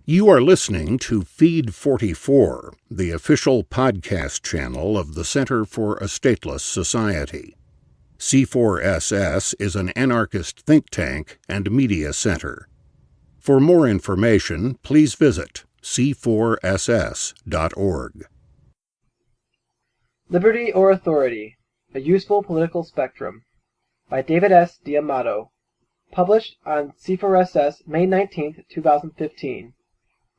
You are listening to Feed 44, the official podcast channel of the Center for a Stateless Society. C4SS is an anarchist think tank and media center. For more information, please visit c4ss.org. Liberty or Authority, A Useful Political Spectrum, by David S. D'Amato, published on C4SS May 19, 2015.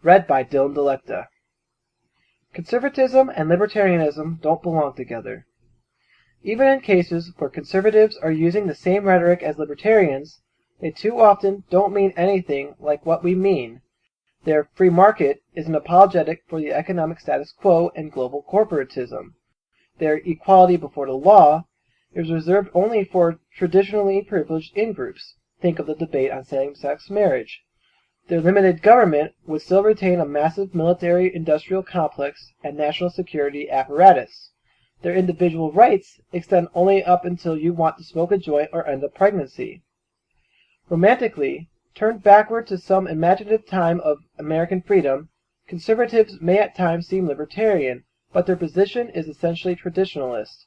Read by Delikta. Conservatism and libertarianism don't belong together. Even in cases where conservatives are using the same rhetoric as libertarians, they too often don't mean anything like what we mean. Their free market is an apologetic for the economic status quo and global corporatism. Their equality before the law is reserved only for traditionally privileged in-groups. Think of the debate on same-sex marriage. Their limited government would still retain a massive military-industrial complex and national security apparatus. Their individual rights extend only up until you want to smoke a joint or end a pregnancy. Romantically, turned backward to some imaginative time of American freedom, conservatives may at times seem libertarian, but their position is essentially traditionalist.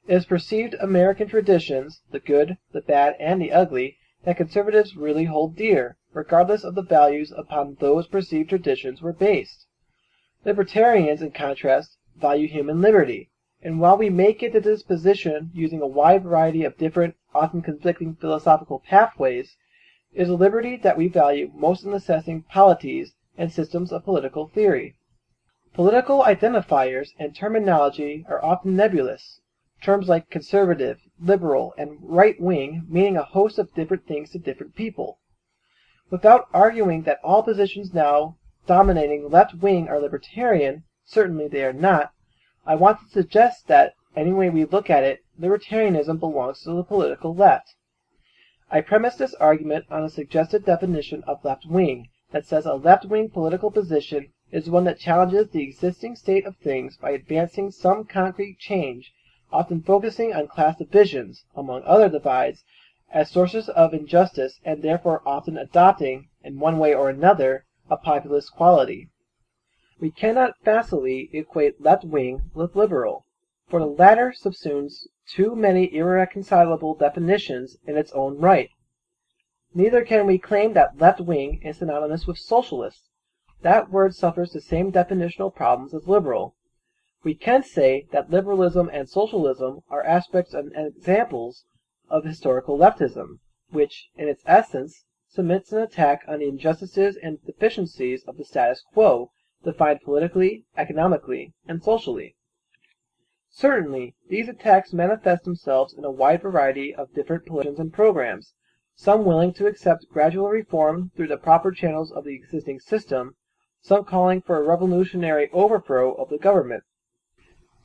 It is perceived American traditions, the good, the bad, and the ugly, that conservatives really hold dear, regardless of the values upon those perceived traditions were based. Libertarians, in contrast, value human liberty, and while we may get to this position using a wide variety of different, often conflicting philosophical pathways, it is a liberty that we value most in assessing polities and systems of political theory. Political identifiers and terminology are often nebulous. Terms like conservative, liberal, and right-wing meaning a host of different things to different people. Without arguing that all positions now dominating left-wing are libertarian, certainly they are not, I want to suggest that, any way we look at it, libertarianism belongs to the political left. I premise this argument on a suggested definition of left-wing that says a left-wing political position is one that challenges the existing state of things by advancing some concrete change, often focusing on class divisions, among other divides, as sources of injustice and therefore often adopting, in one way or another, a populist quality. We cannot facilely equate left-wing with liberal, for the latter subsumes too many irreconcilable definitions in its own right. Neither can we claim that left-wing is synonymous with socialist. That word suffers the same definitional problems as liberal. We can say that liberalism and socialism are aspects and examples of historical leftism, which, in its essence, submits an attack on the injustices and deficiencies of the status quo, defined politically, economically, and socially. Certainly, these attacks manifest themselves in a wide variety of different positions and programs, some willing to accept gradual reform through the proper channels of the existing system, some calling for a revolutionary overthrow of the government.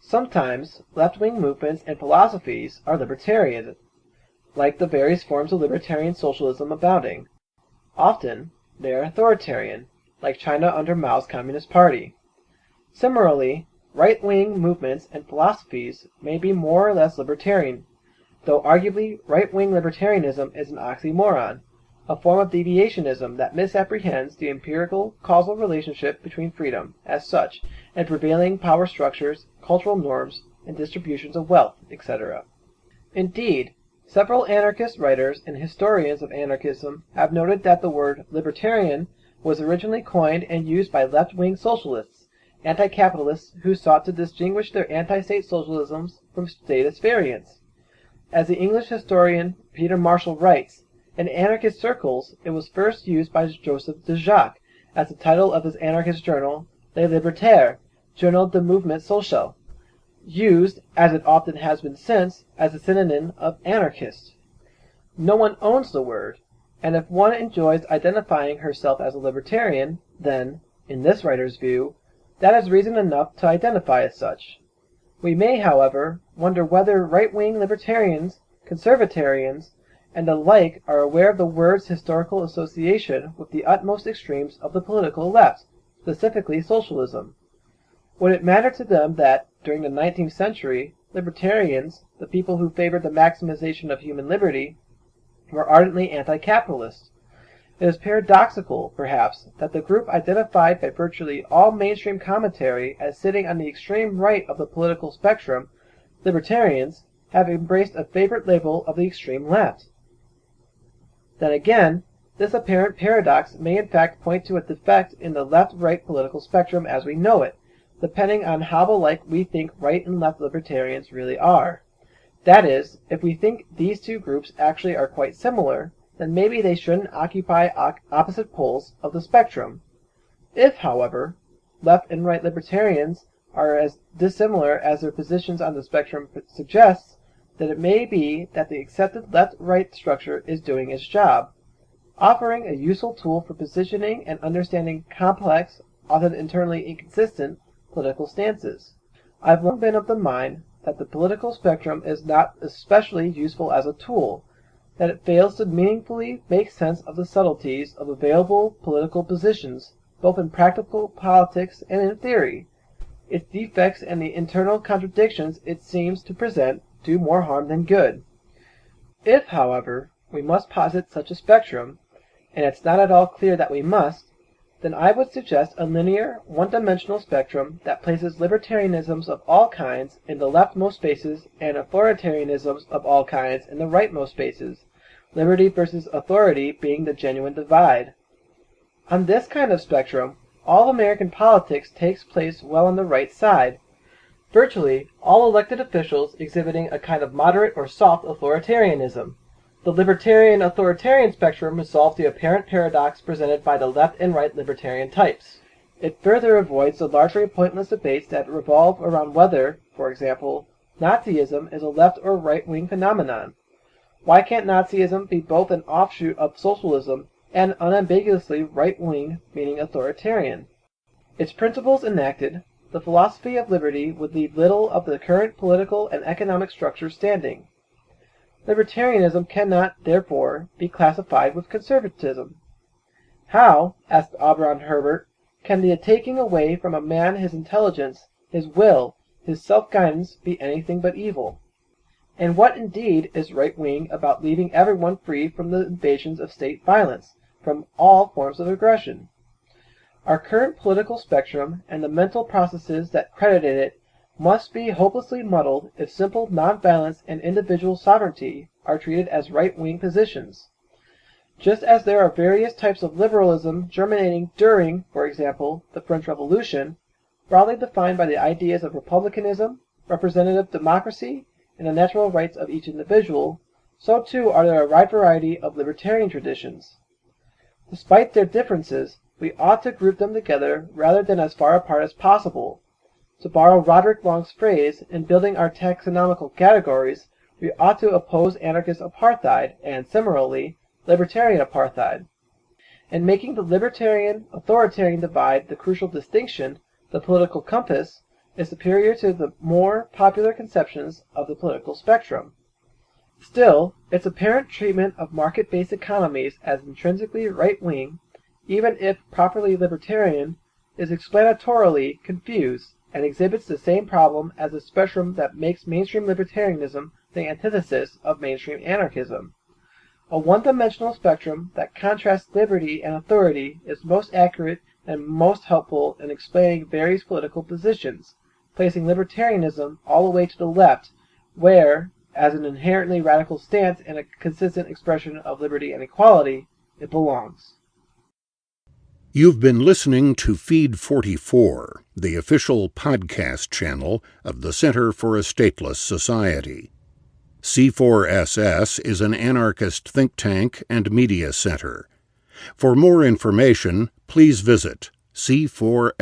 Sometimes, left-wing movements and philosophies are libertarian, like the various forms of libertarian socialism abounding. Often, they are authoritarian, like China under Mao's Communist Party. Similarly, right-wing movements and philosophies may be more or less libertarian, though arguably right-wing libertarianism is an oxymoron, a form of deviationism that misapprehends the empirical causal relationship between freedom, as such, and prevailing power structures, cultural norms, and distributions of wealth, etc. Indeed, several anarchist writers and historians of anarchism have noted that the word libertarian was originally coined and used by left-wing socialists, anti-capitalists who sought to distinguish their anti-state socialisms from statist variants. As the English historian Peter Marshall writes, in anarchist circles it was first used by Joseph de Jacques as the title of his anarchist journal, Les Libertaires, Journal de Mouvement Social, used, as it often has been since, as a synonym of anarchist. No one owns the word, and if one enjoys identifying herself as a libertarian, then, in this writer's view, that is reason enough to identify as such. We may, however, wonder whether right-wing libertarians, conservatarians, and the like are aware of the word's historical association with the utmost extremes of the political left, specifically socialism. Would it matter to them that, during the 19th century, libertarians, the people who favored the maximization of human liberty, were ardently anti-capitalist? It is paradoxical, perhaps, that the group identified by virtually all mainstream commentary as sitting on the extreme right of the political spectrum, libertarians, have embraced a favorite label of the extreme left. Then again, this apparent paradox may in fact point to a defect in the left-right political spectrum as we know it, depending on how alike we think right and left libertarians really are. That is, if we think these two groups actually are quite similar, then maybe they shouldn't occupy opposite poles of the spectrum. If, however, left and right libertarians are as dissimilar as their positions on the spectrum suggests, then it may be that the accepted left-right structure is doing its job, offering a useful tool for positioning and understanding complex, often internally inconsistent, political stances. I've long been of the mind that the political spectrum is not especially useful as a tool, that it fails to meaningfully make sense of the subtleties of available political positions, both in practical politics and in theory. Its defects and the internal contradictions it seems to present do more harm than good. If, however, we must posit such a spectrum, and it's not at all clear that we must, then I would suggest a linear, one-dimensional spectrum that places libertarianisms of all kinds in the leftmost spaces and authoritarianisms of all kinds in the rightmost spaces, liberty versus authority being the genuine divide. On this kind of spectrum, all American politics takes place well on the right side, virtually all elected officials exhibiting a kind of moderate or soft authoritarianism. The libertarian-authoritarian spectrum resolves the apparent paradox presented by the left and right libertarian types. It further avoids the largely pointless debates that revolve around whether, for example, Nazism is a left or right-wing phenomenon. Why can't Nazism be both an offshoot of socialism and unambiguously right-wing, meaning authoritarian? Its principles enacted, the philosophy of liberty would leave little of the current political and economic structure standing. Libertarianism cannot, therefore, be classified with conservatism. How, asked Aubrey Herbert, can the taking away from a man his intelligence, his will, his self-guidance be anything but evil? And what indeed is right-wing about leaving everyone free from the invasions of state violence, from all forms of aggression? Our current political spectrum and the mental processes that credited it must be hopelessly muddled if simple nonviolence and individual sovereignty are treated as right-wing positions. Just as there are various types of liberalism germinating during, for example, the French Revolution, broadly defined by the ideas of republicanism, representative democracy, and the natural rights of each individual, so too are there a wide variety of libertarian traditions. Despite their differences, we ought to group them together rather than as far apart as possible. To borrow Roderick Long's phrase, in building our taxonomical categories, we ought to oppose anarchist apartheid and, similarly, libertarian apartheid. In making the libertarian-authoritarian divide the crucial distinction, the political compass is superior to the more popular conceptions of the political spectrum. Still, its apparent treatment of market-based economies as intrinsically right-wing, even if properly libertarian, is explanatorily confused and exhibits the same problem as the spectrum that makes mainstream libertarianism the antithesis of mainstream anarchism. A one-dimensional spectrum that contrasts liberty and authority is most accurate and most helpful in explaining various political positions, placing libertarianism all the way to the left, where, as an inherently radical stance and a consistent expression of liberty and equality, it belongs. You've been listening to Feed 44, the official podcast channel of the Center for a Stateless Society. C4SS is an anarchist think tank and media center. For more information, please visit c4ss.org.